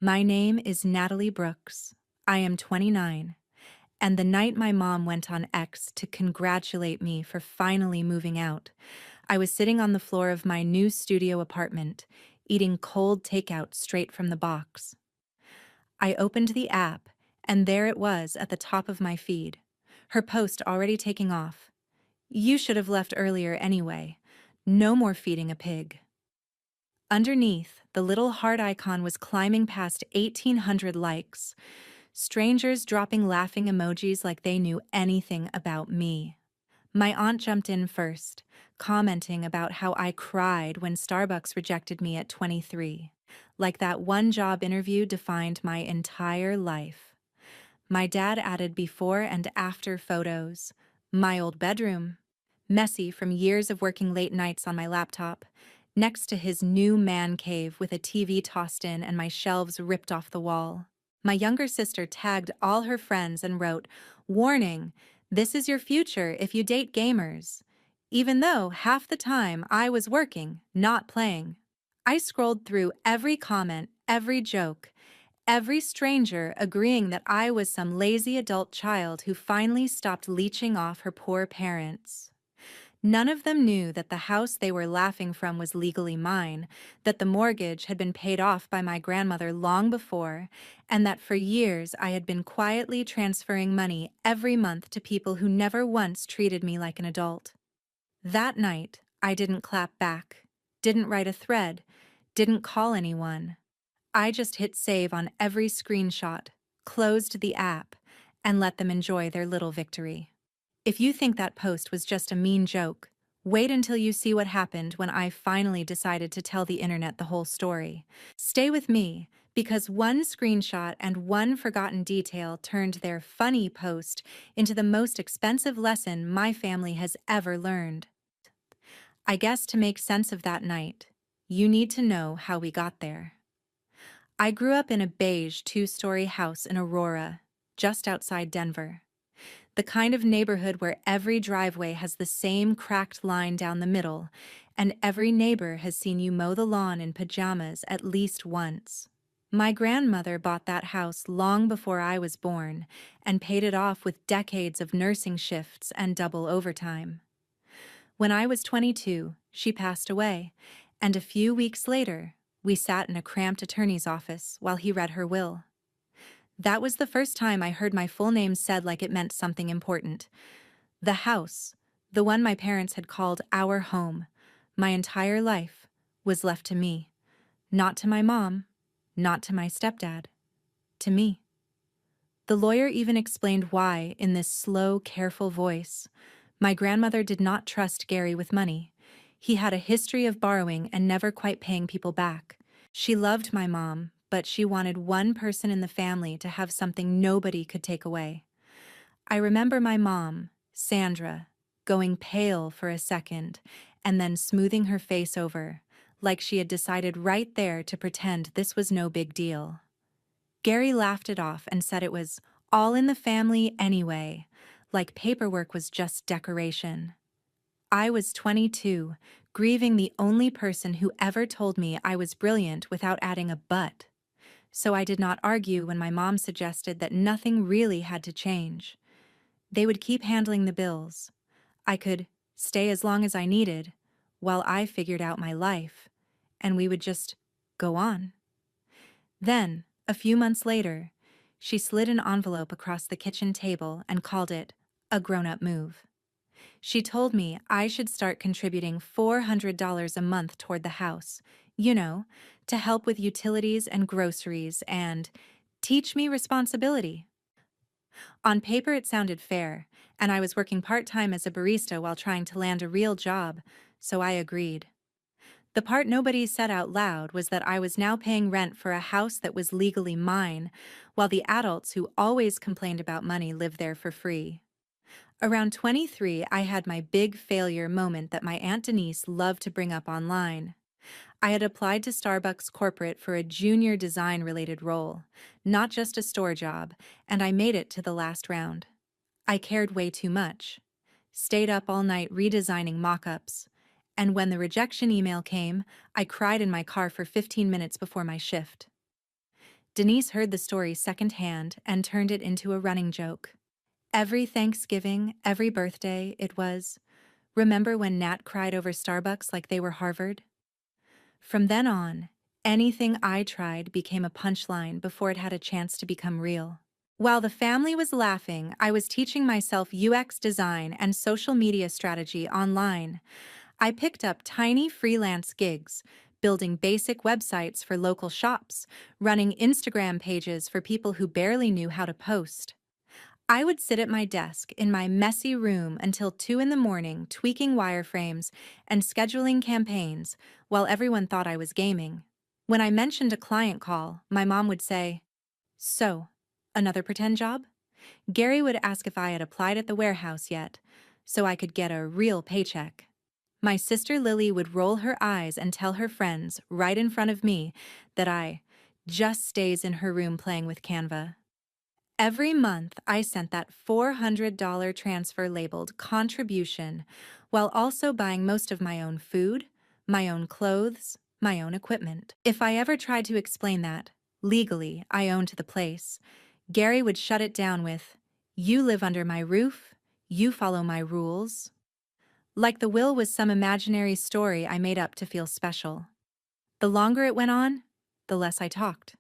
My name is Natalie Brooks. I am 29, and the night my mom went on X to congratulate me for finally moving out, I was sitting on the floor of my new studio apartment, eating cold takeout straight from the box. I opened the app, and there it was at the top of my feed. Her post already taking off. You should have left earlier anyway. No more feeding a pig. Underneath, the little heart icon was climbing past 1,800 likes. Strangers dropping laughing emojis like they knew anything about me. My aunt jumped in first, commenting about how I cried when Starbucks rejected me at 23. Like that one job interview defined my entire life. My dad added before and after photos. My old bedroom, messy from years of working late nights on my laptop, next to his new man cave with a TV tossed in and my shelves ripped off the wall. My younger sister tagged all her friends and wrote, "Warning, this is your future if you date gamers," even though half the time I was working, not playing. I scrolled through every comment, every joke, every stranger agreeing that I was some lazy adult child who finally stopped leeching off her poor parents. None of them knew that the house they were laughing from was legally mine, that the mortgage had been paid off by my grandmother long before, and that for years I had been quietly transferring money every month to people who never once treated me like an adult. That night, I didn't clap back, didn't write a thread, didn't call anyone. I just hit save on every screenshot, closed the app, and let them enjoy their little victory. If you think that post was just a mean joke, wait until you see what happened when I finally decided to tell the internet the whole story. Stay with me, because one screenshot and one forgotten detail turned their funny post into the most expensive lesson my family has ever learned. I guess to make sense of that night, you need to know how we got there. I grew up in a beige two-story house in Aurora, just outside Denver. The kind of neighborhood where every driveway has the same cracked line down the middle, and every neighbor has seen you mow the lawn in pajamas at least once. My grandmother bought that house long before I was born and paid it off with decades of nursing shifts and double overtime. When I was 22, she passed away, and a few weeks later, we sat in a cramped attorney's office while he read her will. That was the first time I heard my full name said like it meant something important. The house, the one my parents had called our home, my entire life, was left to me. Not to my mom, not to my stepdad, to me. The lawyer even explained why in this slow, careful voice. My grandmother did not trust Gary with money. He had a history of borrowing and never quite paying people back. She loved my mom, but she wanted one person in the family to have something nobody could take away. I remember my mom, Sandra, going pale for a second and then smoothing her face over, like she had decided right there to pretend this was no big deal. Gary laughed it off and said it was all in the family anyway, like paperwork was just decoration. I was 22, grieving the only person who ever told me I was brilliant without adding a but. So I did not argue when my mom suggested that nothing really had to change. They would keep handling the bills. I could stay as long as I needed, while I figured out my life, and we would just go on. Then, a few months later, she slid an envelope across the kitchen table and called it a grown-up move. She told me I should start contributing $400 a month toward the house, to help with utilities and groceries and teach me responsibility. On paper, it sounded fair, and I was working part-time as a barista while trying to land a real job, so I agreed. The part nobody said out loud was that I was now paying rent for a house that was legally mine, while the adults who always complained about money lived there for free. Around 23, I had my big failure moment that my Aunt Denise loved to bring up online. I had applied to Starbucks corporate for a junior design-related role, not just a store job, and I made it to the last round. I cared way too much. Stayed up all night redesigning mock-ups, and when the rejection email came, I cried in my car for 15 minutes before my shift. Denise heard the story secondhand and turned it into a running joke. Every Thanksgiving, every birthday, it was, "Remember when Nat cried over Starbucks like they were Harvard?" From then on, anything I tried became a punchline before it had a chance to become real. While the family was laughing, I was teaching myself UX design and social media strategy online. I picked up tiny freelance gigs, building basic websites for local shops, running Instagram pages for people who barely knew how to post. I would sit at my desk in my messy room until 2 in the morning, tweaking wireframes and scheduling campaigns while everyone thought I was gaming. When I mentioned a client call, my mom would say, "So, another pretend job?" Gary would ask if I had applied at the warehouse yet, so I could get a real paycheck. My sister Lily would roll her eyes and tell her friends, right in front of me, that I just stays in her room playing with Canva. Every month, I sent that $400 transfer labeled contribution, while also buying most of my own food, my own clothes, my own equipment. If I ever tried to explain that, legally, I owned the place, Gary would shut it down with, "You live under my roof, you follow my rules." Like the will was some imaginary story I made up to feel special. The longer it went on, the less I talked.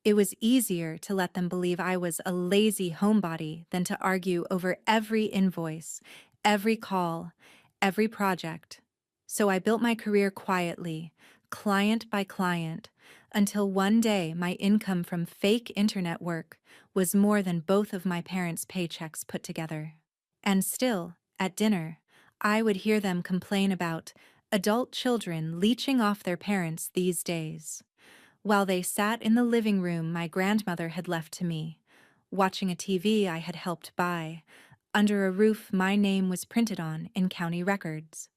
It was easier to let them believe I was a lazy homebody than to argue over every invoice, every call, every project. So I built my career quietly, client by client, until one day my income from fake internet work was more than both of my parents' paychecks put together. And still, at dinner, I would hear them complain about adult children leeching off their parents these days, while they sat in the living room my grandmother had left to me, watching a TV I had helped buy, under a roof my name was printed on in county records.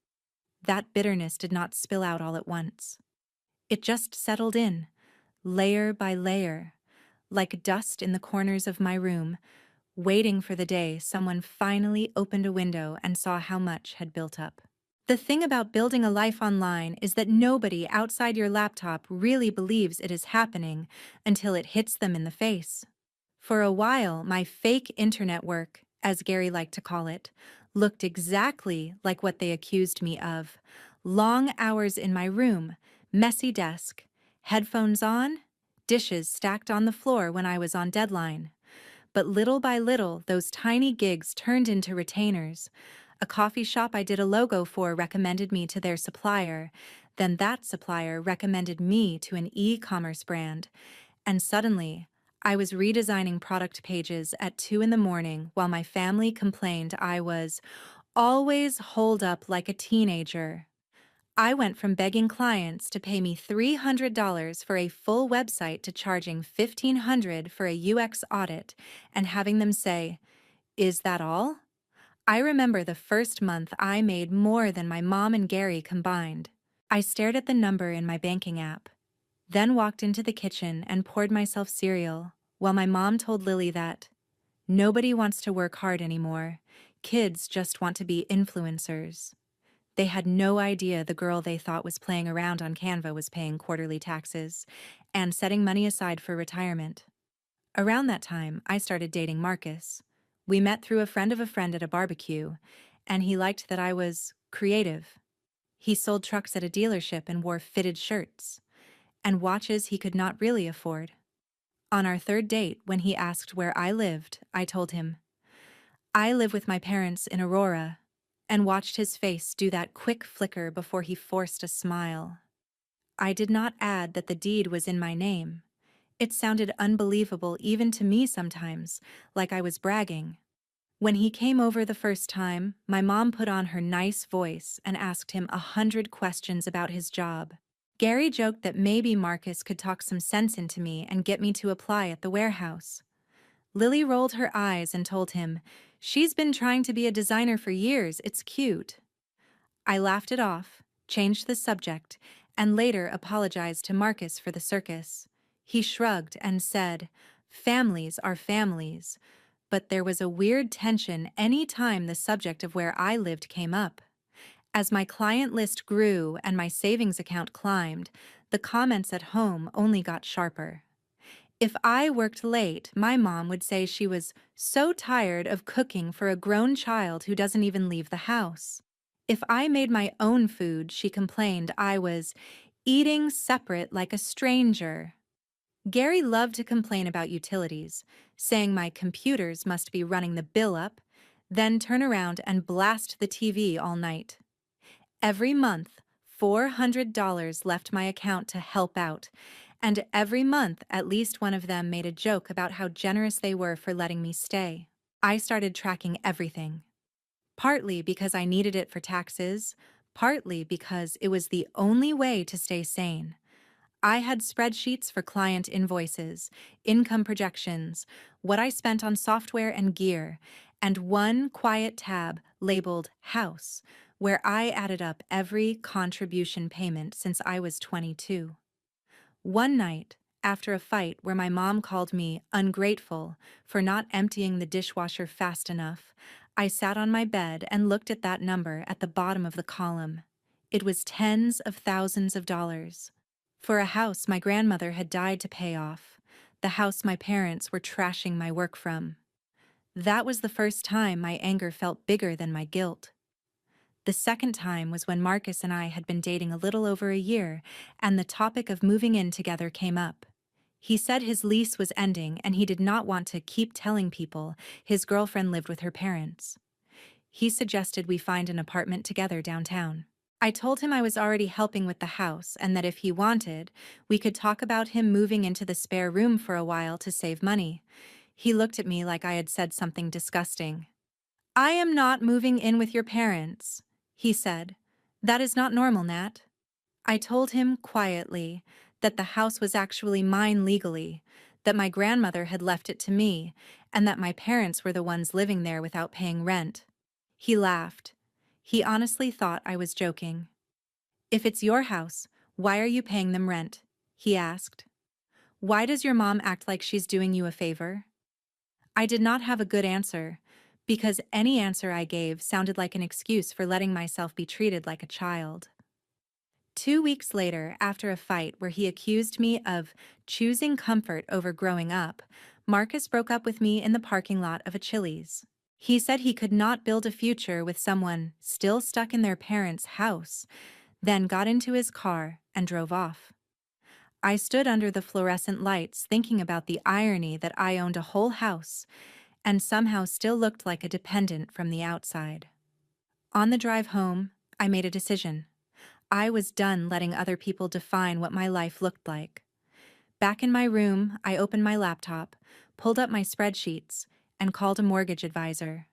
That bitterness did not spill out all at once. It just settled in, layer by layer, like dust in the corners of my room, waiting for the day someone finally opened a window and saw how much had built up. The thing about building a life online is that nobody outside your laptop really believes it is happening until it hits them in the face. For a while, my fake internet work, as Gary liked to call it, looked exactly like what they accused me of. Long hours in my room, messy desk, headphones on, dishes stacked on the floor when I was on deadline. But little by little, those tiny gigs turned into retainers. A coffee shop I did a logo for recommended me to their supplier. Then that supplier recommended me to an e-commerce brand. And suddenly, I was redesigning product pages at 2 in the morning while my family complained I was always holed up like a teenager. I went from begging clients to pay me $300 for a full website to charging $1,500 for a UX audit and having them say, "Is that all?" I remember the first month I made more than my mom and Gary combined. I stared at the number in my banking app, then walked into the kitchen and poured myself cereal, while my mom told Lily that nobody wants to work hard anymore. Kids just want to be influencers. They had no idea the girl they thought was playing around on Canva was paying quarterly taxes and setting money aside for retirement. Around that time, I started dating Marcus. We met through a friend of a friend at a barbecue, and he liked that I was creative. He sold trucks at a dealership and wore fitted shirts, and watches he could not really afford. On our third date, when he asked where I lived, I told him, "I live with my parents in Aurora," and watched his face do that quick flicker before he forced a smile. I did not add that the deed was in my name. It sounded unbelievable even to me sometimes, like I was bragging. When he came over the first time, my mom put on her nice voice and asked him 100 questions about his job. Gary joked that maybe Marcus could talk some sense into me and get me to apply at the warehouse. Lily rolled her eyes and told him, "She's been trying to be a designer for years, it's cute." I laughed it off, changed the subject, and later apologized to Marcus for the circus. He shrugged and said, "Families are families," but there was a weird tension any time the subject of where I lived came up. As my client list grew and my savings account climbed, the comments at home only got sharper. If I worked late, my mom would say she was so tired of cooking for a grown child who doesn't even leave the house. If I made my own food, she complained I was eating separate like a stranger. Gary loved to complain about utilities, saying my computers must be running the bill up, then turn around and blast the TV all night. Every month, $400 left my account to help out, and every month at least one of them made a joke about how generous they were for letting me stay. I started tracking everything, partly because I needed it for taxes, partly because it was the only way to stay sane. I had spreadsheets for client invoices, income projections, what I spent on software and gear, and one quiet tab labeled House, where I added up every contribution payment since I was 22. One night, after a fight where my mom called me ungrateful for not emptying the dishwasher fast enough, I sat on my bed and looked at that number at the bottom of the column. It was tens of thousands of dollars. For a house my grandmother had died to pay off, the house my parents were trashing my work from. That was the first time my anger felt bigger than my guilt. The second time was when Marcus and I had been dating a little over a year, and the topic of moving in together came up. He said his lease was ending and he did not want to keep telling people his girlfriend lived with her parents. He suggested we find an apartment together downtown. I told him I was already helping with the house and that if he wanted, we could talk about him moving into the spare room for a while to save money. He looked at me like I had said something disgusting. "I am not moving in with your parents," he said. "That is not normal, Nat." I told him quietly that the house was actually mine legally, that my grandmother had left it to me, and that my parents were the ones living there without paying rent. He laughed. He honestly thought I was joking. "If it's your house, why are you paying them rent?" he asked. "Why does your mom act like she's doing you a favor?" I did not have a good answer, because any answer I gave sounded like an excuse for letting myself be treated like a child. 2 weeks later, after a fight where he accused me of choosing comfort over growing up, Marcus broke up with me in the parking lot of a Chili's. He said he could not build a future with someone still stuck in their parents' house, then got into his car and drove off. I stood under the fluorescent lights thinking about the irony that I owned a whole house and somehow still looked like a dependent from the outside. On the drive home, I made a decision. I was done letting other people define what my life looked like. Back in my room, I opened my laptop, pulled up my spreadsheets, and called a mortgage advisor.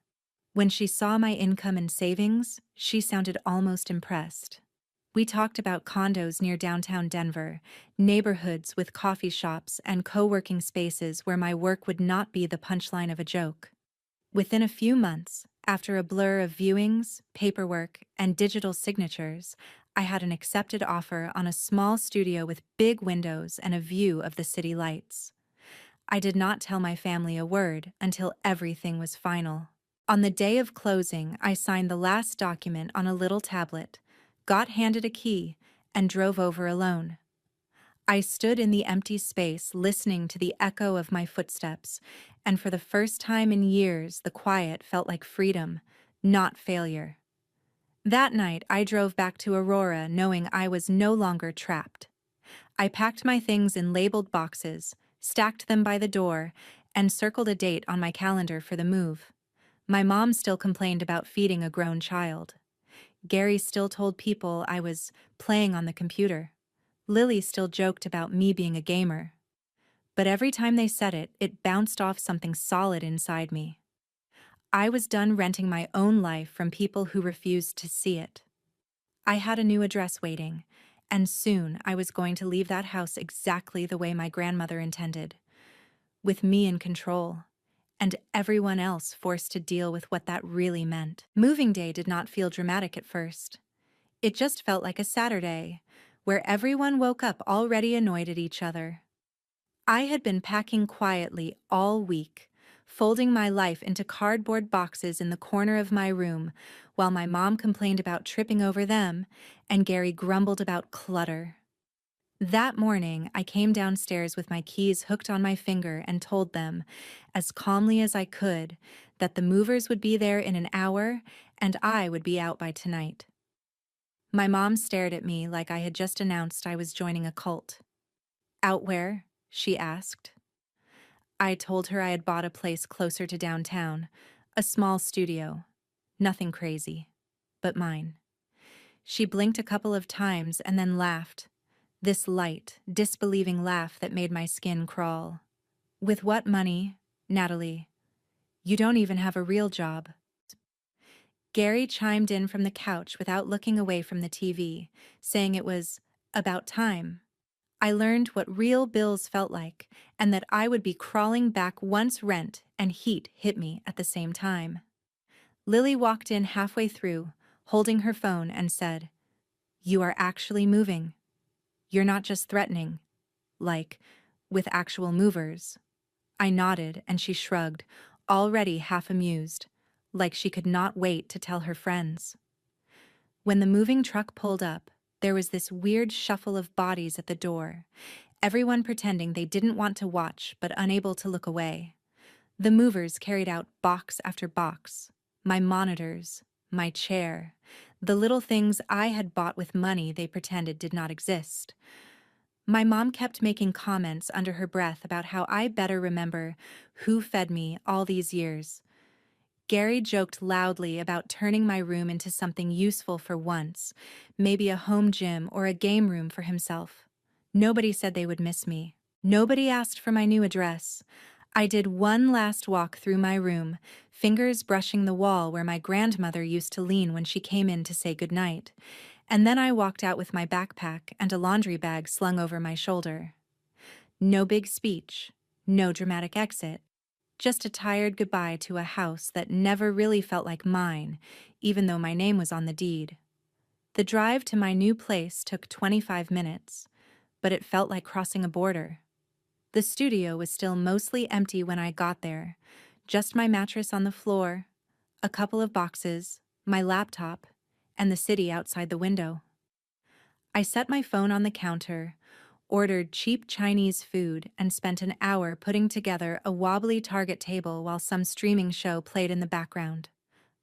When she saw my income and savings, she sounded almost impressed. We talked about condos near downtown Denver, neighborhoods with coffee shops and co-working spaces where my work would not be the punchline of a joke. Within a few months, after a blur of viewings, paperwork, and digital signatures, I had an accepted offer on a small studio with big windows and a view of the city lights. I did not tell my family a word until everything was final. On the day of closing, I signed the last document on a little tablet, got handed a key, and drove over alone. I stood in the empty space listening to the echo of my footsteps, and for the first time in years the quiet felt like freedom, not failure. That night I drove back to Aurora knowing I was no longer trapped. I packed my things in labeled boxes, stacked them by the door, and circled a date on my calendar for the move. My mom still complained about feeding a grown child. Gary still told people I was playing on the computer. Lily still joked about me being a gamer. But every time they said it, it bounced off something solid inside me. I was done renting my own life from people who refused to see it. I had a new address waiting, and soon I was going to leave that house exactly the way my grandmother intended, with me in control, and everyone else forced to deal with what that really meant. Moving day did not feel dramatic at first. It just felt like a Saturday, where everyone woke up already annoyed at each other. I had been packing quietly all week, folding my life into cardboard boxes in the corner of my room, while my mom complained about tripping over them and Gary grumbled about clutter. That morning, I came downstairs with my keys hooked on my finger and told them, as calmly as I could, that the movers would be there in an hour and I would be out by tonight. My mom stared at me like I had just announced I was joining a cult. Out where? She asked. I told her I had bought a place closer to downtown, a small studio. Nothing crazy, but mine. She blinked a couple of times and then laughed. This light, disbelieving laugh that made my skin crawl. With what money, Natalie? You don't even have a real job. Gary chimed in from the couch without looking away from the TV, saying it was about time. I learned what real bills felt like, and that I would be crawling back once rent and heat hit me at the same time. Lily walked in halfway through, holding her phone, and said, "You are actually moving. You're not just threatening, like, with actual movers." I nodded and she shrugged, already half amused, like she could not wait to tell her friends. When the moving truck pulled up, there was this weird shuffle of bodies at the door, everyone pretending they didn't want to watch but unable to look away. The movers carried out box after box, my monitors, my chair, the little things I had bought with money they pretended did not exist. My mom kept making comments under her breath about how I better remember who fed me all these years. Gary joked loudly about turning my room into something useful for once, maybe a home gym or a game room for himself. Nobody said they would miss me. Nobody asked for my new address. I did one last walk through my room, fingers brushing the wall where my grandmother used to lean when she came in to say goodnight. And then I walked out with my backpack and a laundry bag slung over my shoulder. No big speech, no dramatic exit, just a tired goodbye to a house that never really felt like mine, even though my name was on the deed. The drive to my new place took 25 minutes, but it felt like crossing a border. The studio was still mostly empty when I got there, just my mattress on the floor, a couple of boxes, my laptop, and the city outside the window. I set my phone on the counter, ordered cheap Chinese food, and spent an hour putting together a wobbly Target table while some streaming show played in the background.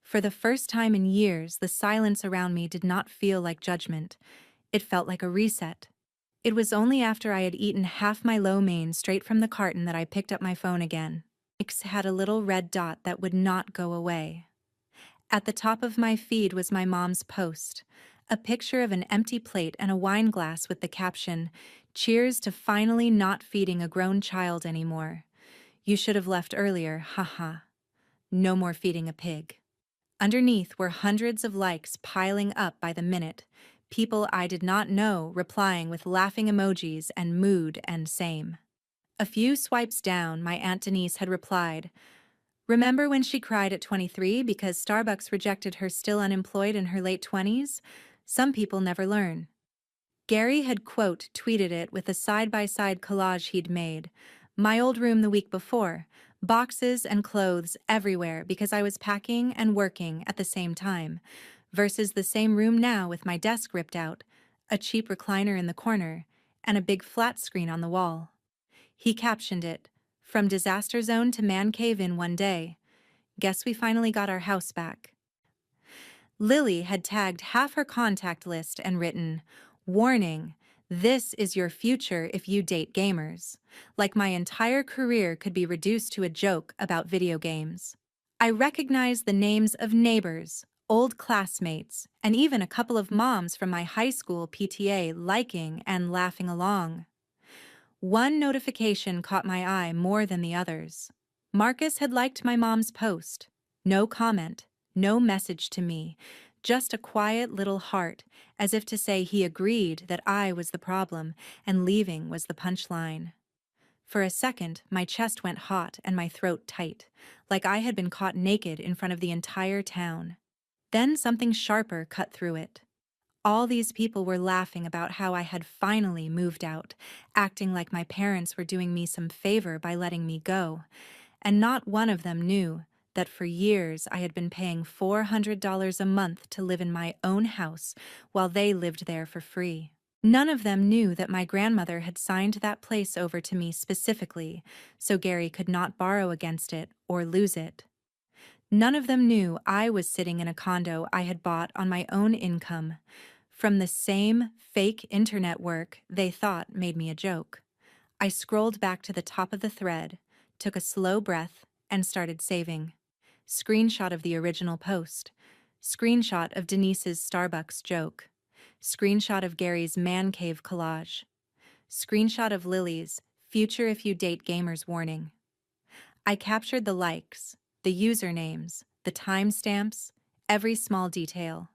For the first time in years, the silence around me did not feel like judgment. It felt like a reset. It was only after I had eaten half my lo mein straight from the carton that I picked up my phone again. It had a little red dot that would not go away. At the top of my feed was my mom's post, a picture of an empty plate and a wine glass with the caption, "Cheers to finally not feeding a grown child anymore. You should have left earlier, haha. No more feeding a pig." Underneath were hundreds of likes piling up by the minute, people I did not know replying with laughing emojis and mood and same. A few swipes down, my Aunt Denise had replied, "Remember when she cried at 23 because Starbucks rejected her still unemployed in her late 20s? Some people never learn." Gary had tweeted it with a side-by-side collage he'd made. My old room the week before, boxes and clothes everywhere because I was packing and working at the same time, versus the same room now with my desk ripped out, a cheap recliner in the corner, and a big flat screen on the wall. He captioned it, "From disaster zone to man cave in one day. Guess we finally got our house back." Lily had tagged half her contact list and written, "Warning, this is your future if you date gamers," like my entire career could be reduced to a joke about video games. I recognized the names of neighbors, old classmates, and even a couple of moms from my high school PTA liking and laughing along. One notification caught my eye more than the others. Marcus had liked my mom's post. No comment, no message to me, just a quiet little heart, as if to say he agreed that I was the problem and leaving was the punchline. For a second, my chest went hot and my throat tight, like I had been caught naked in front of the entire town. Then something sharper cut through it. All these people were laughing about how I had finally moved out, acting like my parents were doing me some favor by letting me go, and not one of them knew that for years I had been paying $400 a month to live in my own house while they lived there for free. None of them knew that my grandmother had signed that place over to me specifically, so Gary could not borrow against it or lose it. None of them knew I was sitting in a condo I had bought on my own income, from the same fake internet work they thought made me a joke. I scrolled back to the top of the thread, took a slow breath, and started saving. Screenshot of the original post. Screenshot of Denise's Starbucks joke. Screenshot of Gary's man cave collage. Screenshot of Lily's future if you date gamers warning. I captured the likes, the usernames, the timestamps, every small detail.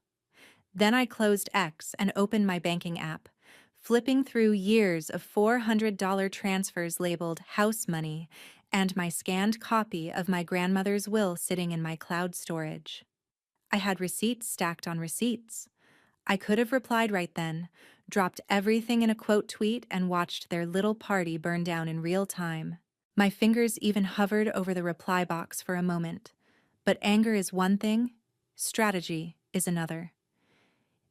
Then I closed X and opened my banking app, flipping through years of $400 transfers labeled house money and my scanned copy of my grandmother's will sitting in my cloud storage. I had receipts stacked on receipts. I could have replied right then, dropped everything in a quote tweet, and watched their little party burn down in real time. My fingers even hovered over the reply box for a moment. But anger is one thing, strategy is another.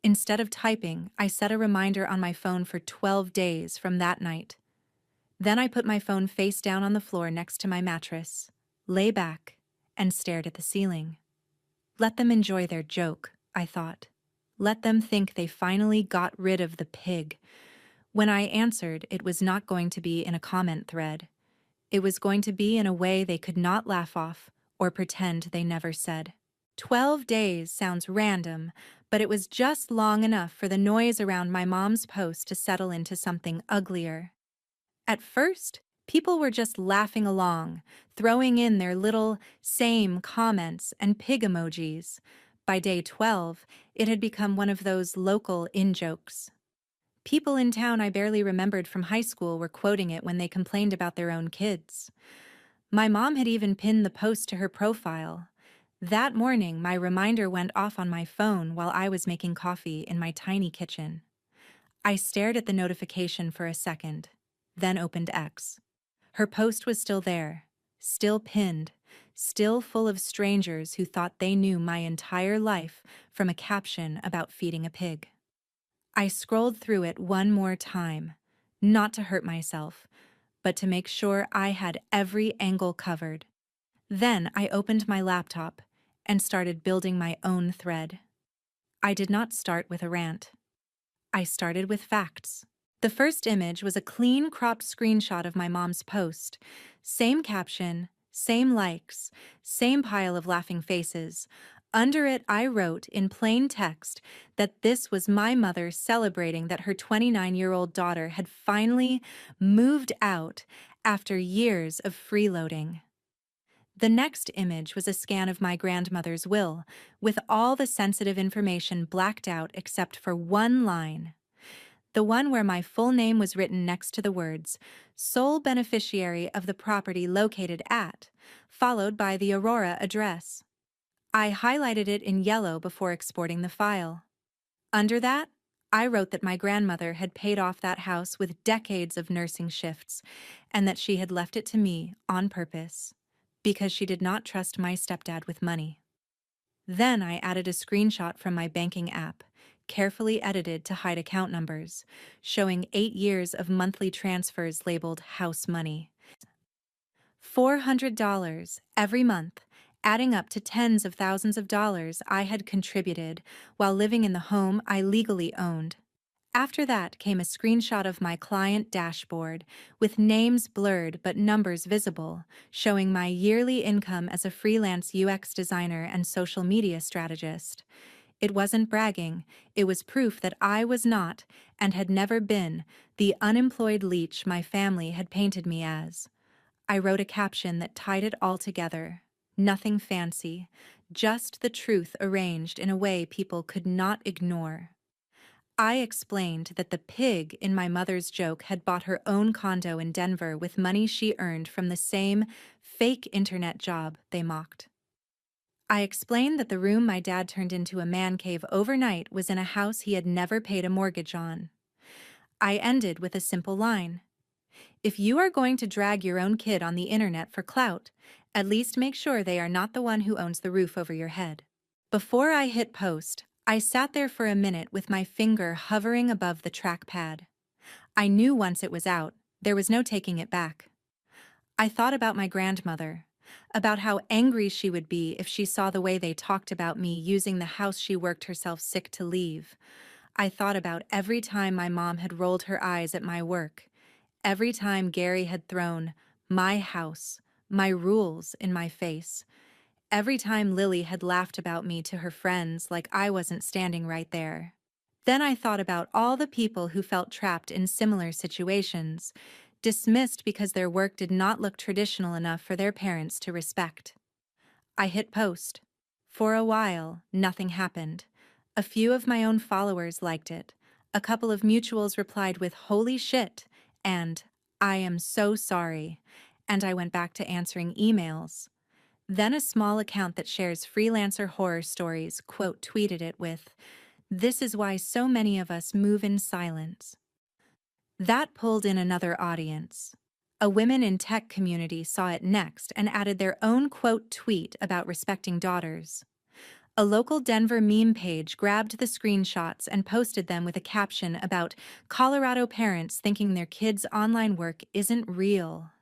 Instead of typing, I set a reminder on my phone for 12 days from that night. Then I put my phone face down on the floor next to my mattress, lay back, and stared at the ceiling. Let them enjoy their joke, I thought. Let them think they finally got rid of the pig. When I answered, it was not going to be in a comment thread. It was going to be in a way they could not laugh off or pretend they never said. 12 days sounds random, but it was just long enough for the noise around my mom's post to settle into something uglier. At first, people were just laughing along, throwing in their little same comments and pig emojis. By day 12, it had become one of those local in-jokes. People in town I barely remembered from high school were quoting it when they complained about their own kids. My mom had even pinned the post to her profile. That morning, my reminder went off on my phone while I was making coffee in my tiny kitchen. I stared at the notification for a second, then opened X. Her post was still there, still pinned, still full of strangers who thought they knew my entire life from a caption about feeding a pig. I scrolled through it one more time, not to hurt myself, but to make sure I had every angle covered. Then I opened my laptop and started building my own thread. I did not start with a rant. I started with facts. The first image was a clean cropped screenshot of my mom's post. Same caption, same likes, same pile of laughing faces. Under it, I wrote in plain text that this was my mother celebrating that her 29-year-old daughter had finally moved out after years of freeloading. The next image was a scan of my grandmother's will, with all the sensitive information blacked out except for one line. The one where my full name was written next to the words, sole beneficiary of the property located at, followed by the Aurora address. I highlighted it in yellow before exporting the file. Under that, I wrote that my grandmother had paid off that house with decades of nursing shifts, and that she had left it to me on purpose, because she did not trust my stepdad with money. Then I added a screenshot from my banking app, carefully edited to hide account numbers, showing 8 years of monthly transfers labeled house money. $400 every month, adding up to tens of thousands of dollars I had contributed while living in the home I legally owned. After that came a screenshot of my client dashboard, with names blurred but numbers visible, showing my yearly income as a freelance UX designer and social media strategist. It wasn't bragging, it was proof that I was not, and had never been, the unemployed leech my family had painted me as. I wrote a caption that tied it all together. Nothing fancy, just the truth arranged in a way people could not ignore. I explained that the pig in my mother's joke had bought her own condo in Denver with money she earned from the same fake internet job they mocked. I explained that the room my dad turned into a man cave overnight was in a house he had never paid a mortgage on. I ended with a simple line. If you are going to drag your own kid on the internet for clout, at least make sure they are not the one who owns the roof over your head. Before I hit post, I sat there for a minute with my finger hovering above the trackpad. I knew once it was out, there was no taking it back. I thought about my grandmother, about how angry she would be if she saw the way they talked about me using the house she worked herself sick to leave. I thought about every time my mom had rolled her eyes at my work, every time Gary had thrown my house, my rules in my face, every time Lily had laughed about me to her friends like I wasn't standing right there. Then I thought about all the people who felt trapped in similar situations, dismissed because their work did not look traditional enough for their parents to respect. I hit post. For a while, nothing happened. A few of my own followers liked it. A couple of mutuals replied with "holy shit" and "I am so sorry," and I went back to answering emails. Then a small account that shares freelancer horror stories quote tweeted it with, "This is why so many of us move in silence." That pulled in another audience. A women in tech community saw it next and added their own quote tweet about respecting daughters. A local Denver meme page grabbed the screenshots and posted them with a caption about Colorado parents thinking their kids' online work isn't real.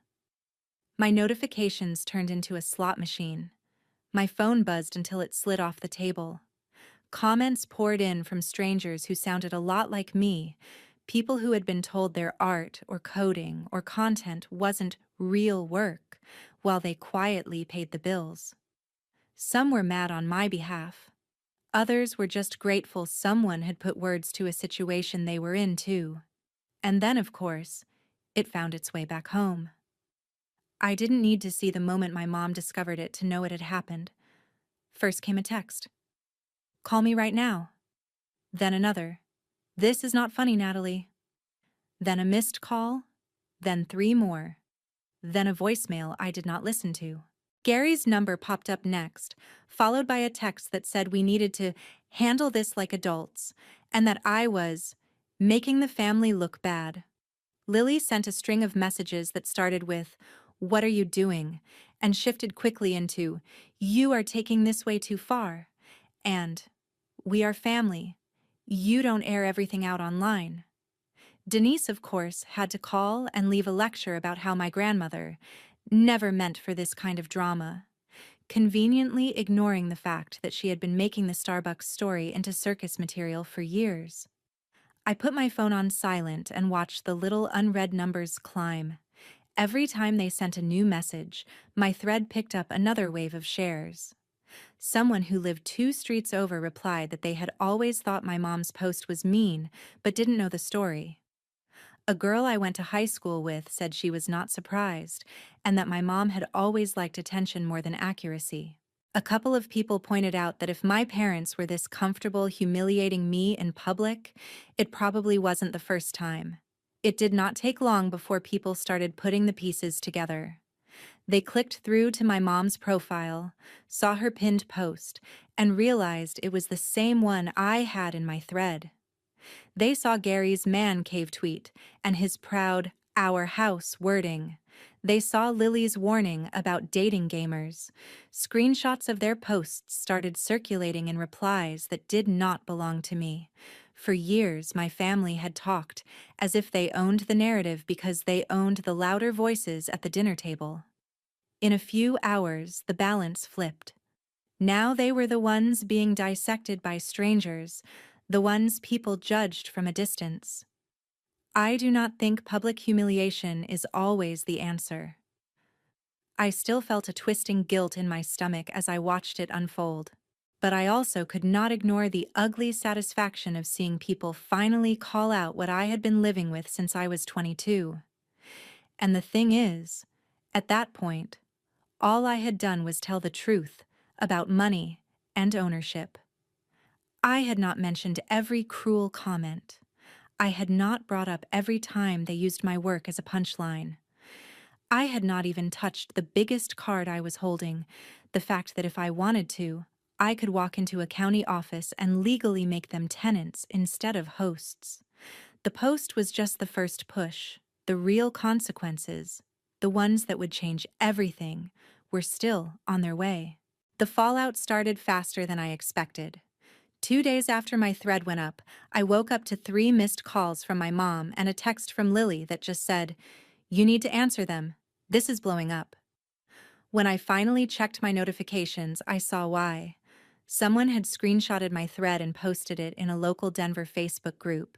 My notifications turned into a slot machine. My phone buzzed until it slid off the table. Comments poured in from strangers who sounded a lot like me, people who had been told their art or coding or content wasn't real work, while they quietly paid the bills. Some were mad on my behalf. Others were just grateful someone had put words to a situation they were in, too. And then, of course, it found its way back home. I didn't need to see the moment my mom discovered it to know it had happened. First came a text. "Call me right now." Then another. "This is not funny, Natalie." Then a missed call. Then 3 more. Then a voicemail I did not listen to. Gary's number popped up next, followed by a text that said we needed to handle this like adults, and that I was making the family look bad. Lily sent a string of messages that started with, "What are you doing?" and shifted quickly into, "You are taking this way too far," and "We are family. You don't air everything out online." Denise, of course, had to call and leave a lecture about how my grandmother, never meant for this kind of drama, conveniently ignoring the fact that she had been making the Starbucks story into circus material for years. I put my phone on silent and watched the little unread numbers climb. Every time they sent a new message, my thread picked up another wave of shares. Someone who lived 2 streets over replied that they had always thought my mom's post was mean, but didn't know the story. A girl I went to high school with said she was not surprised, and that my mom had always liked attention more than accuracy. A couple of people pointed out that if my parents were this comfortable humiliating me in public, it probably wasn't the first time. It did not take long before people started putting the pieces together. They clicked through to my mom's profile, saw her pinned post, and realized it was the same one I had in my thread. They saw Gary's man cave tweet and his proud "our house" wording. They saw Lily's warning about dating gamers. Screenshots of their posts started circulating in replies that did not belong to me. For years, my family had talked as if they owned the narrative because they owned the louder voices at the dinner table. In a few hours, the balance flipped. Now they were the ones being dissected by strangers, the ones people judged from a distance. I do not think public humiliation is always the answer. I still felt a twisting guilt in my stomach as I watched it unfold, but I also could not ignore the ugly satisfaction of seeing people finally call out what I had been living with since I was 22. And the thing is, at that point, all I had done was tell the truth about money and ownership. I had not mentioned every cruel comment. I had not brought up every time they used my work as a punchline. I had not even touched the biggest card I was holding, the fact that if I wanted to, I could walk into a county office and legally make them tenants instead of hosts. The post was just the first push. The real consequences, the ones that would change everything, were still on their way. The fallout started faster than I expected. 2 days after my thread went up, I woke up to 3 missed calls from my mom and a text from Lily that just said, "You need to answer them. This is blowing up." When I finally checked my notifications, I saw why. Someone had screenshotted my thread and posted it in a local Denver Facebook group.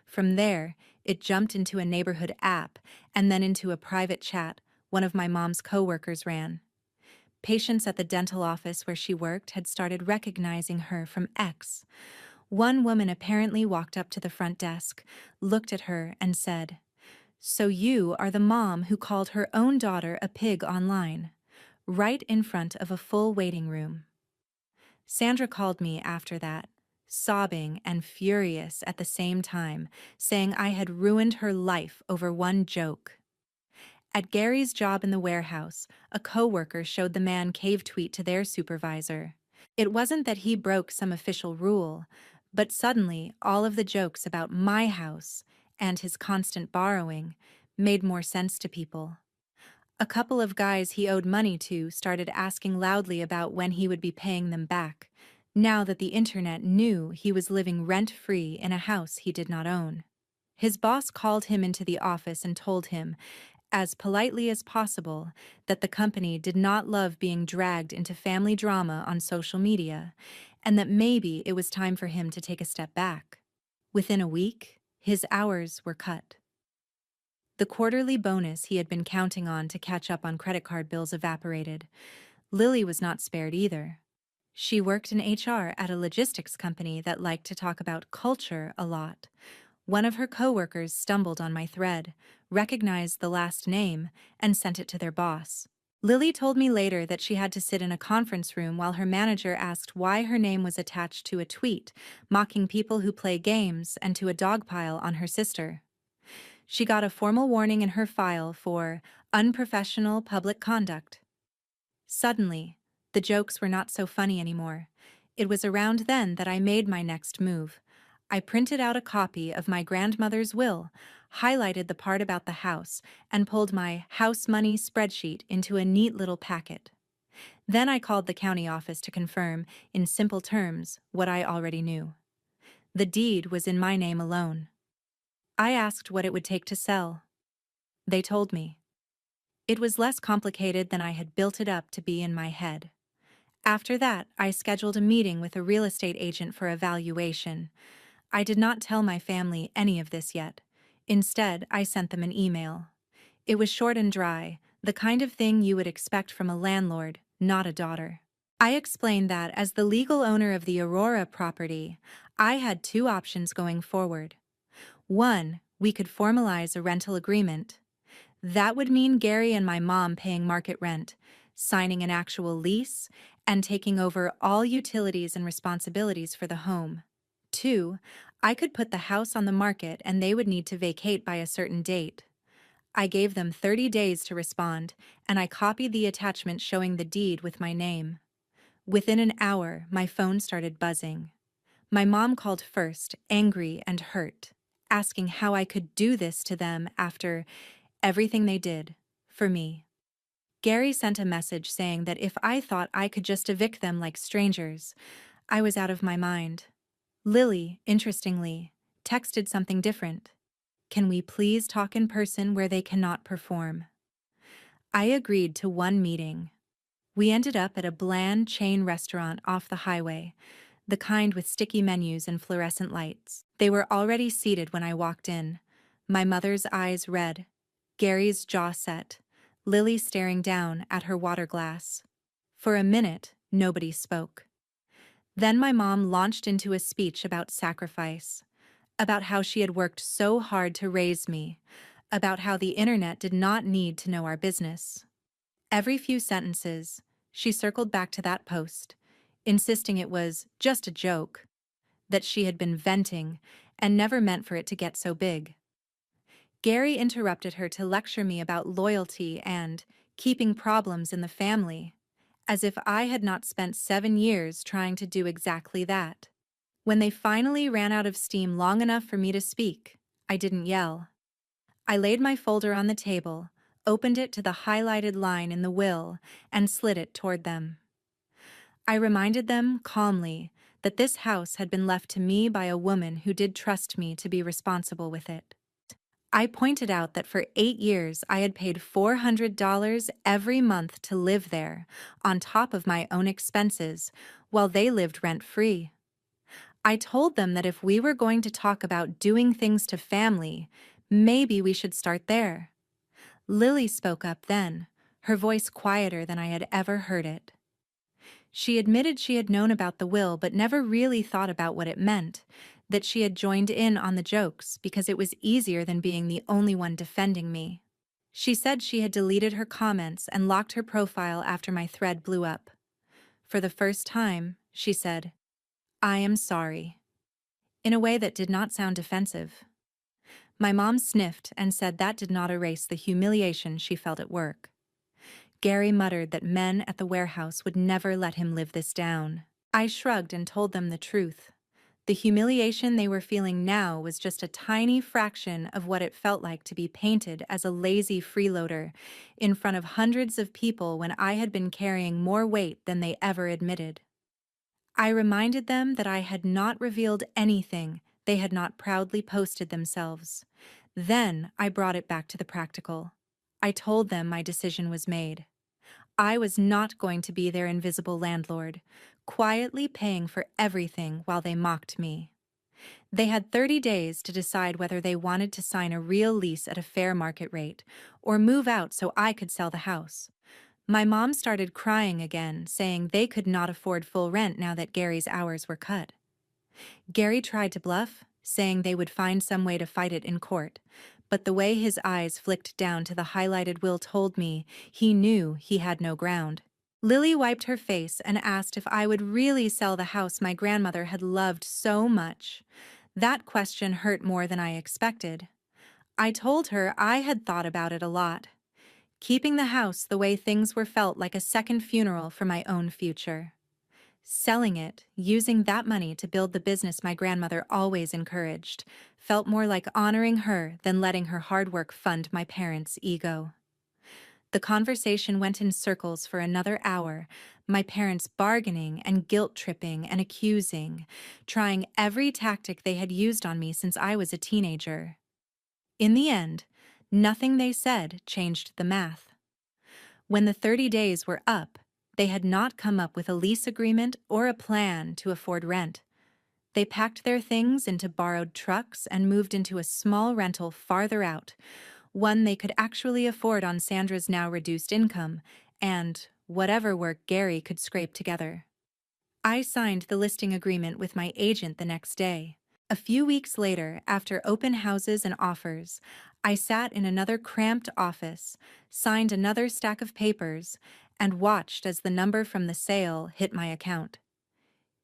From there, it jumped into a neighborhood app and then into a private chat one of my mom's coworkers ran. Patients at the dental office where she worked had started recognizing her from X. One woman apparently walked up to the front desk, looked at her, and said, "So you are the mom who called her own daughter a pig online," right in front of a full waiting room. Sandra called me after that, sobbing and furious at the same time, saying I had ruined her life over one joke. At Gary's job in the warehouse, a coworker showed the man cave tweet to their supervisor. It wasn't that he broke some official rule, but suddenly all of the jokes about my house and his constant borrowing made more sense to people. A couple of guys he owed money to started asking loudly about when he would be paying them back, now that the internet knew he was living rent-free in a house he did not own. His boss called him into the office and told him, as politely as possible, that the company did not love being dragged into family drama on social media, and that maybe it was time for him to take a step back. Within a week, his hours were cut. The quarterly bonus he had been counting on to catch up on credit card bills evaporated. Lily was not spared either. She worked in HR at a logistics company that liked to talk about culture a lot. One of her coworkers stumbled on my thread, recognized the last name, and sent it to their boss. Lily told me later that she had to sit in a conference room while her manager asked why her name was attached to a tweet, mocking people who play games, and to a dog pile on her sister. She got a formal warning in her file for unprofessional public conduct. Suddenly, the jokes were not so funny anymore. It was around then that I made my next move. I printed out a copy of my grandmother's will, highlighted the part about the house, and pulled my house money spreadsheet into a neat little packet. Then I called the county office to confirm, in simple terms, what I already knew. The deed was in my name alone. I asked what it would take to sell. They told me. It was less complicated than I had built it up to be in my head. After that, I scheduled a meeting with a real estate agent for evaluation. I did not tell my family any of this yet. Instead, I sent them an email. It was short and dry, the kind of thing you would expect from a landlord, not a daughter. I explained that as the legal owner of the Aurora property, I had two options going forward. One, we could formalize a rental agreement. That would mean Gary and my mom paying market rent, signing an actual lease, and taking over all utilities and responsibilities for the home. Two, I could put the house on the market and they would need to vacate by a certain date. I gave them 30 days to respond, and I copied the attachment showing the deed with my name. Within an hour, my phone started buzzing. My mom called first, angry and hurt, asking how I could do this to them after everything they did for me. Gary sent a message saying that if I thought I could just evict them like strangers, I was out of my mind. Lily, interestingly, texted something different. Can we please talk in person where they cannot perform? I agreed to one meeting. We ended up at a bland chain restaurant off the highway, the kind with sticky menus and fluorescent lights. They were already seated when I walked in, my mother's eyes red, Gary's jaw set, Lily staring down at her water glass. For a minute, nobody spoke. Then my mom launched into a speech about sacrifice, about how she had worked so hard to raise me, about how the internet did not need to know our business. Every few sentences, she circled back to that post, insisting it was just a joke, that she had been venting and never meant for it to get so big. Gary interrupted her to lecture me about loyalty and keeping problems in the family, as if I had not spent 7 years trying to do exactly that. When they finally ran out of steam long enough for me to speak, I didn't yell. I laid my folder on the table, opened it to the highlighted line in the will, and slid it toward them. I reminded them, calmly, that this house had been left to me by a woman who did trust me to be responsible with it. I pointed out that for 8 years I had paid $400 every month to live there, on top of my own expenses, while they lived rent-free. I told them that if we were going to talk about doing things to family, maybe we should start there. Lily spoke up then, her voice quieter than I had ever heard it. She admitted she had known about the will but never really thought about what it meant, that she had joined in on the jokes because it was easier than being the only one defending me. She said she had deleted her comments and locked her profile after my thread blew up. For the first time, she said, "I am sorry," in a way that did not sound defensive. My mom sniffed and said that did not erase the humiliation she felt at work. Gary muttered that men at the warehouse would never let him live this down. I shrugged and told them the truth. The humiliation they were feeling now was just a tiny fraction of what it felt like to be painted as a lazy freeloader in front of hundreds of people when I had been carrying more weight than they ever admitted. I reminded them that I had not revealed anything they had not proudly posted themselves. Then I brought it back to the practical. I told them my decision was made. I was not going to be their invisible landlord, quietly paying for everything while they mocked me. They had 30 days to decide whether they wanted to sign a real lease at a fair market rate or move out so I could sell the house. My mom started crying again, saying they could not afford full rent now that Gary's hours were cut. Gary tried to bluff, saying they would find some way to fight it in court, but the way his eyes flicked down to the highlighted will told me he knew he had no ground. Lily wiped her face and asked if I would really sell the house my grandmother had loved so much. That question hurt more than I expected. I told her I had thought about it a lot. Keeping the house the way things were felt like a second funeral for my own future. Selling it, using that money to build the business my grandmother always encouraged, felt more like honoring her than letting her hard work fund my parents' ego. The conversation went in circles for another hour, my parents bargaining and guilt-tripping and accusing, trying every tactic they had used on me since I was a teenager. In the end, nothing they said changed the math. When the 30 days were up, they had not come up with a lease agreement or a plan to afford rent. They packed their things into borrowed trucks and moved into a small rental farther out, one they could actually afford on Sandra's now reduced income, and whatever work Gary could scrape together. I signed the listing agreement with my agent the next day. A few weeks later, after open houses and offers, I sat in another cramped office, signed another stack of papers, and watched as the number from the sale hit my account.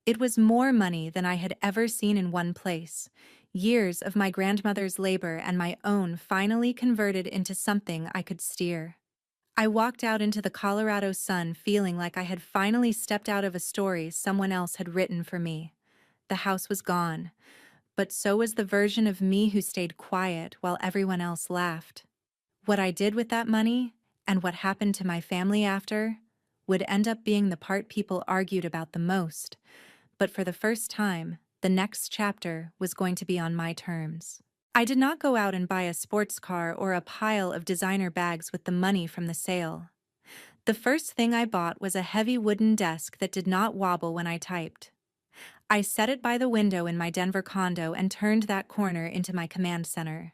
It was more money than I had ever seen in one place. Years of my grandmother's labor and my own finally converted into something I could steer. I walked out into the Colorado sun feeling like I had finally stepped out of a story someone else had written for me. The house was gone, but so was the version of me who stayed quiet while everyone else laughed. What I did with that money, and what happened to my family after, would end up being the part people argued about the most. But for the first time, the next chapter was going to be on my terms. I did not go out and buy a sports car or a pile of designer bags with the money from the sale. The first thing I bought was a heavy wooden desk that did not wobble when I typed. I set it by the window in my Denver condo and turned that corner into my command center.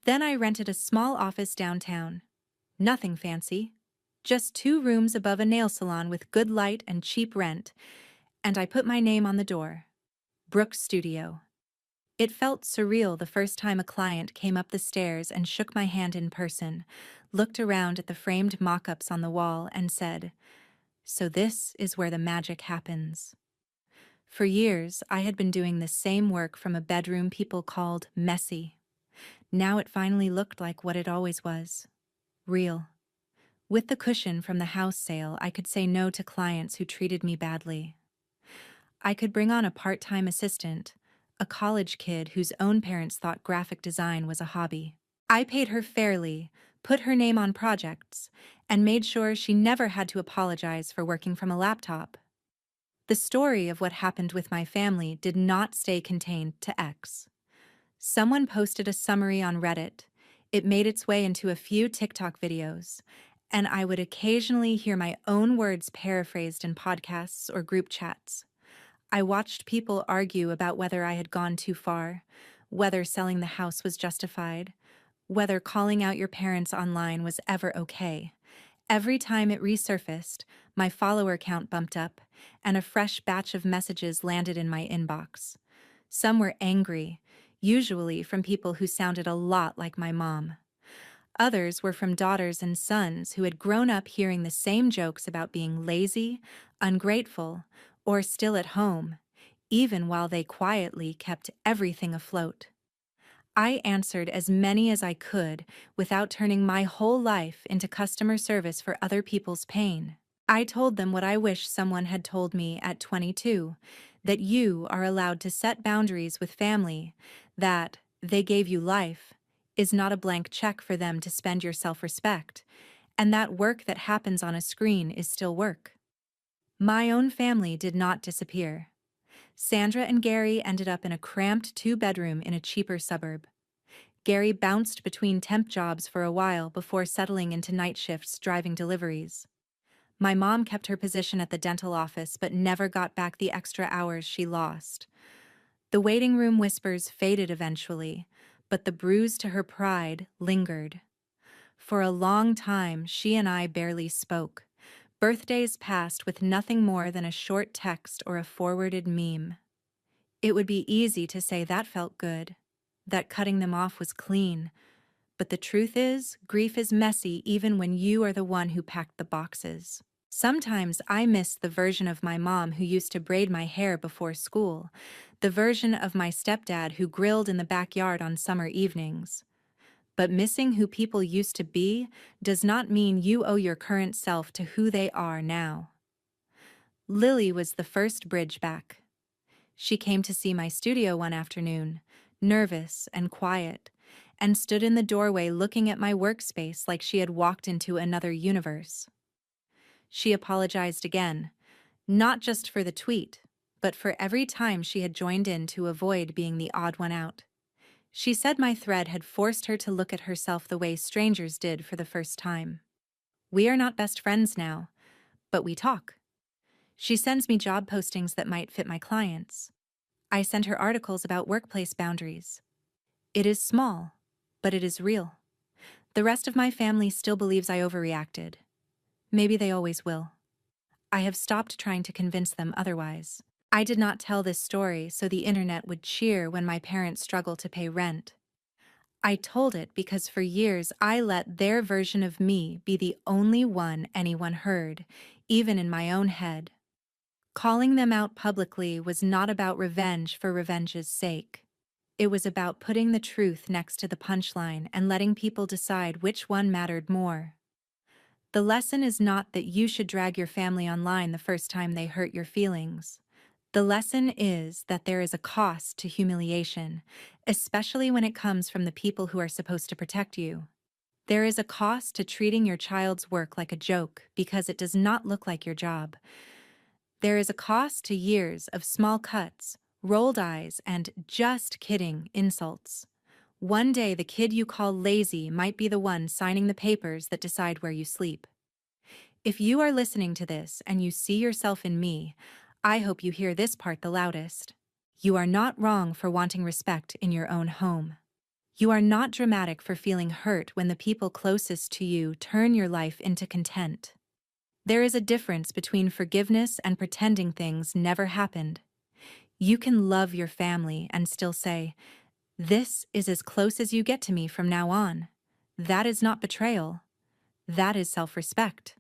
Then I rented a small office downtown. Nothing fancy. Just 2 rooms above a nail salon with good light and cheap rent, and I put my name on the door. Brooks Studio. It felt surreal the first time a client came up the stairs and shook my hand in person, looked around at the framed mock-ups on the wall, and said, "So this is where the magic happens." For years, I had been doing the same work from a bedroom people called messy. Now it finally looked like what it always was. Real. With the cushion from the house sale, I could say no to clients who treated me badly. I could bring on a part-time assistant, a college kid whose own parents thought graphic design was a hobby. I paid her fairly, put her name on projects, and made sure she never had to apologize for working from a laptop. The story of what happened with my family did not stay contained to X. Someone posted a summary on Reddit. It made its way into a few TikTok videos, and I would occasionally hear my own words paraphrased in podcasts or group chats. I watched people argue about whether I had gone too far, whether selling the house was justified, whether calling out your parents online was ever okay. Every time it resurfaced, my follower count bumped up, and a fresh batch of messages landed in my inbox. Some were angry, usually from people who sounded a lot like my mom. Others were from daughters and sons who had grown up hearing the same jokes about being lazy, ungrateful, or still at home, even while they quietly kept everything afloat. I answered as many as I could without turning my whole life into customer service for other people's pain. I told them what I wish someone had told me at 22, that you are allowed to set boundaries with family, that they gave you life is not a blank check for them to spend your self-respect, and that work that happens on a screen is still work. My own family did not disappear. Sandra and Gary ended up in a cramped two-bedroom in a cheaper suburb. Gary bounced between temp jobs for a while before settling into night shifts driving deliveries. My mom kept her position at the dental office but never got back the extra hours she lost. The waiting room whispers faded eventually, but the bruise to her pride lingered. For a long time, she and I barely spoke. Birthdays passed with nothing more than a short text or a forwarded meme. It would be easy to say that felt good, that cutting them off was clean, but the truth is, grief is messy even when you are the one who packed the boxes. Sometimes I miss the version of my mom who used to braid my hair before school, the version of my stepdad who grilled in the backyard on summer evenings. But missing who people used to be does not mean you owe your current self to who they are now. Lily was the first bridge back. She came to see my studio one afternoon, nervous and quiet, and stood in the doorway looking at my workspace like she had walked into another universe. She apologized again, not just for the tweet, but for every time she had joined in to avoid being the odd one out. She said my thread had forced her to look at herself the way strangers did for the first time. We are not best friends now, but we talk. She sends me job postings that might fit my clients. I send her articles about workplace boundaries. It is small, but it is real. The rest of my family still believes I overreacted. Maybe they always will. I have stopped trying to convince them otherwise. I did not tell this story so the internet would cheer when my parents struggle to pay rent. I told it because for years I let their version of me be the only one anyone heard, even in my own head. Calling them out publicly was not about revenge for revenge's sake. It was about putting the truth next to the punchline and letting people decide which one mattered more. The lesson is not that you should drag your family online the first time they hurt your feelings. The lesson is that there is a cost to humiliation, especially when it comes from the people who are supposed to protect you. There is a cost to treating your child's work like a joke because it does not look like your job. There is a cost to years of small cuts, rolled eyes, and just kidding insults. One day the kid you call lazy might be the one signing the papers that decide where you sleep. If you are listening to this and you see yourself in me, I hope you hear this part the loudest. You are not wrong for wanting respect in your own home. You are not dramatic for feeling hurt when the people closest to you turn your life into content. There is a difference between forgiveness and pretending things never happened. You can love your family and still say, "This is as close as you get to me from now on." That is not betrayal. That is self-respect.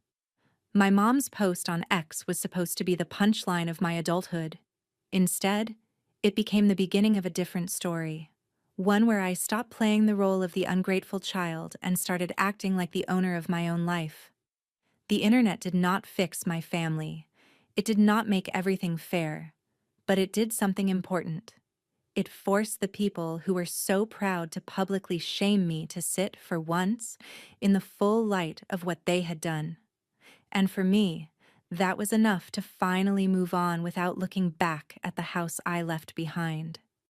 My mom's post on X was supposed to be the punchline of my adulthood. Instead, it became the beginning of a different story. One where I stopped playing the role of the ungrateful child and started acting like the owner of my own life. The internet did not fix my family. It did not make everything fair, but it did something important. It forced the people who were so proud to publicly shame me to sit, for once, in the full light of what they had done. And for me, That was enough to finally move on without looking back at the house I left behind.